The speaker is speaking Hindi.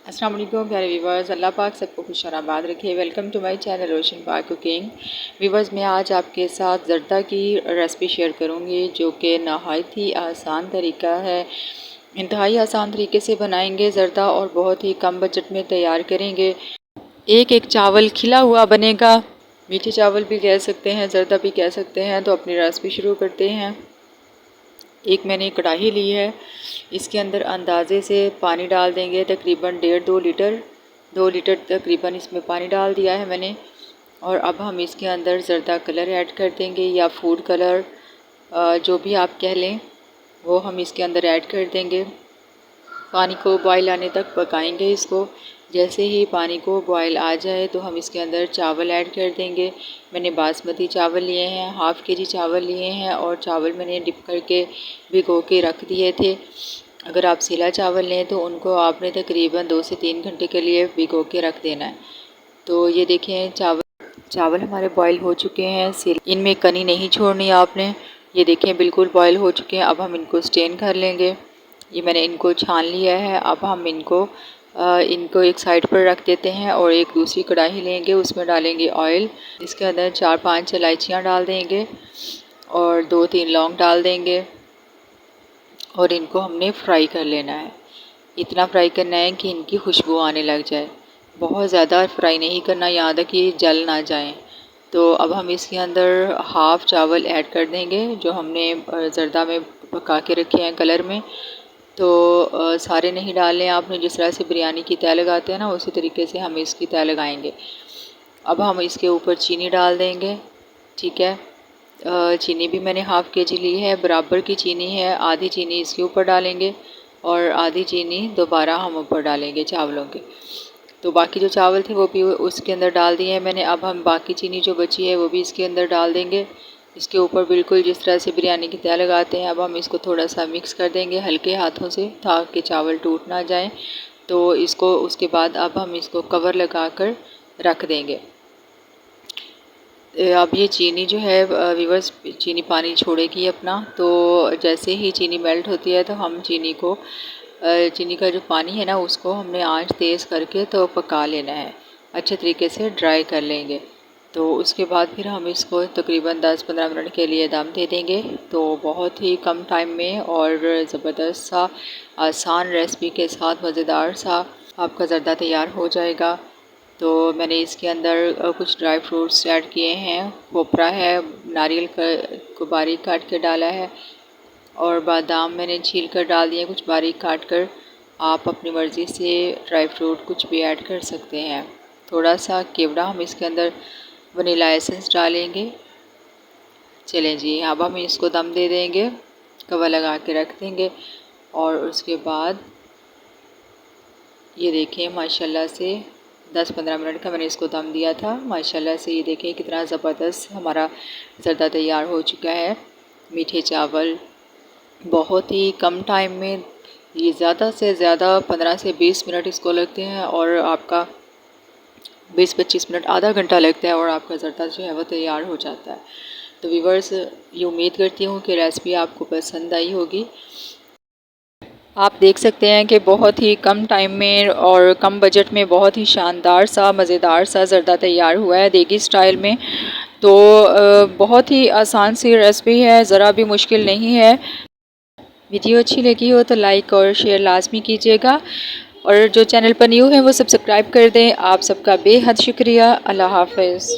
अस्सलाम वालेकुम प्यारे व्यूवर्स, अल्लाह पाक सबको खुश और आबाद रखे। वेलकम टू माय चैनल रोशन पाक कुकिंग। व्यूवर्स, मैं आज आपके साथ ज़र्दा की रेसिपी शेयर करूंगी जो कि नहायत ही आसान तरीका है। इंतहाई आसान तरीके से बनाएंगे ज़र्दा और बहुत ही कम बजट में तैयार करेंगे। एक एक चावल खिला हुआ बनेगा। मीठे चावल भी कह सकते हैं, ज़र्दा भी कह सकते हैं। तो अपनी रेसिपी शुरू करते हैं। एक मैंने कढ़ाई ली है, इसके अंदर अंदाज़े से पानी डाल देंगे, तकरीबन 1.5-2 लीटर 2 लीटर तकरीबन इसमें पानी डाल दिया है मैंने। और अब हम इसके अंदर ज़र्दा कलर ऐड कर देंगे या फूड कलर, जो भी आप कह लें, वो हम इसके अंदर ऐड कर देंगे। पानी को बॉयल आने तक पकाएंगे इसको। जैसे ही पानी को बॉयल आ जाए तो हम इसके अंदर चावल ऐड कर देंगे। मैंने बासमती चावल लिए हैं, हाफ़ के जी चावल लिए हैं और चावल मैंने डिप करके भिगो के रख दिए थे। अगर आप सीला चावल लें तो उनको आपने तकरीबन 2 से 3 घंटे के लिए भिगो के रख देना है। तो ये देखें, चावल हमारे बॉयल हो चुके हैं। इनमें कनी नहीं छोड़नी आपने। ये देखें, बिल्कुल बॉयल हो चुके हैं। अब हम इनको स्टेन कर लेंगे। ये मैंने इनको छान लिया है। अब हम इनको एक साइड पर रख देते हैं और एक दूसरी कढ़ाई लेंगे, उसमें डालेंगे ऑयल। इसके अंदर 4-5 इलायचियाँ डाल देंगे और 2-3 लौंग डाल देंगे और इनको हमने फ्राई कर लेना है। इतना फ्राई करना है कि इनकी खुशबू आने लग जाए। बहुत ज़्यादा फ्राई नहीं करना, यहाँ तक कि जल ना जाएं। तो अब हम इसके अंदर हाफ़ चावल ऐड कर देंगे जो हमने ज़र्दा में पका के रखे हैं कलर में। तो सारे नहीं डालने आपने, जिस तरह से बिरयानी की तय लगाते हैं ना, उसी तरीके से हम इसकी तय लगाएंगे। अब हम इसके ऊपर चीनी डाल देंगे। ठीक है, चीनी भी मैंने हाफ़ के जी ली है, बराबर की चीनी है। आधी चीनी इसके ऊपर डालेंगे और आधी चीनी दोबारा हम ऊपर डालेंगे चावलों के। तो बाकी जो चावल थे वो भी उसके अंदर डाल दिए हैं मैंने। अब हम बाकी चीनी जो बची है वो भी इसके अंदर डाल देंगे। इसके ऊपर बिल्कुल जिस तरह से बिरयानी की तय लगाते हैं। अब हम इसको थोड़ा सा मिक्स कर देंगे हल्के हाथों से, ताकि चावल टूट ना जाए। तो इसको उसके बाद अब हम इसको कवर लगा कर रख देंगे। अब ये चीनी जो है व्यूअर्स, चीनी पानी छोड़ेगी अपना। तो जैसे ही चीनी मेल्ट होती है तो हम चीनी का जो पानी है ना, उसको हमने आंच तेज़ करके तो पका लेना है, अच्छे तरीके से ड्राई कर लेंगे। तो उसके बाद फिर हम इसको तकरीबन 10-15 मिनट के लिए दम दे देंगे। तो बहुत ही कम टाइम में और ज़बरदस्त सा आसान रेसिपी के साथ मज़ेदार सा आपका ज़र्दा तैयार हो जाएगा। तो मैंने इसके अंदर कुछ ड्राई फ्रूट्स ऐड किए हैं। खोपरा है, नारियल को बारीक काट के डाला है और बादाम मैंने छील कर डाल दिए कुछ बारीक काट कर। आप अपनी मर्ज़ी से ड्राई फ्रूट कुछ भी ऐड कर सकते हैं। थोड़ा सा केवड़ा हम इसके अंदर वनीला एसेंस डालेंगे। चलें जी, अब हम इसको दम दे देंगे, कवर लगा के रख देंगे। और उसके बाद ये देखें, माशाल्लाह से 10-15 मिनट का मैंने इसको दम दिया था। माशाल्लाह से ये देखें कितना ज़बरदस्त हमारा ज़र्दा तैयार हो चुका है। मीठे चावल बहुत ही कम टाइम में, ये ज़्यादा से ज़्यादा 15 से 20 मिनट इसको लगते हैं और आपका 20-25 मिनट, आधा घंटा लगता है और आपका ज़र्दा जो है वो तैयार हो जाता है। तो व्यूअर्स, ये उम्मीद करती हूँ कि रेसिपी आपको पसंद आई होगी। आप देख सकते हैं कि बहुत ही कम टाइम में और कम बजट में बहुत ही शानदार सा मज़ेदार सा ज़र्दा तैयार हुआ है देगी स्टाइल में। तो बहुत ही आसान सी रेसिपी है, ज़रा भी मुश्किल नहीं है। वीडियो अच्छी लगी हो तो लाइक और शेयर लाजमी कीजिएगा और जो चैनल पर न्यू है वो सब्सक्राइब कर दें। आप सबका बेहद शुक्रिया। अल्लाह हाफ़िज़।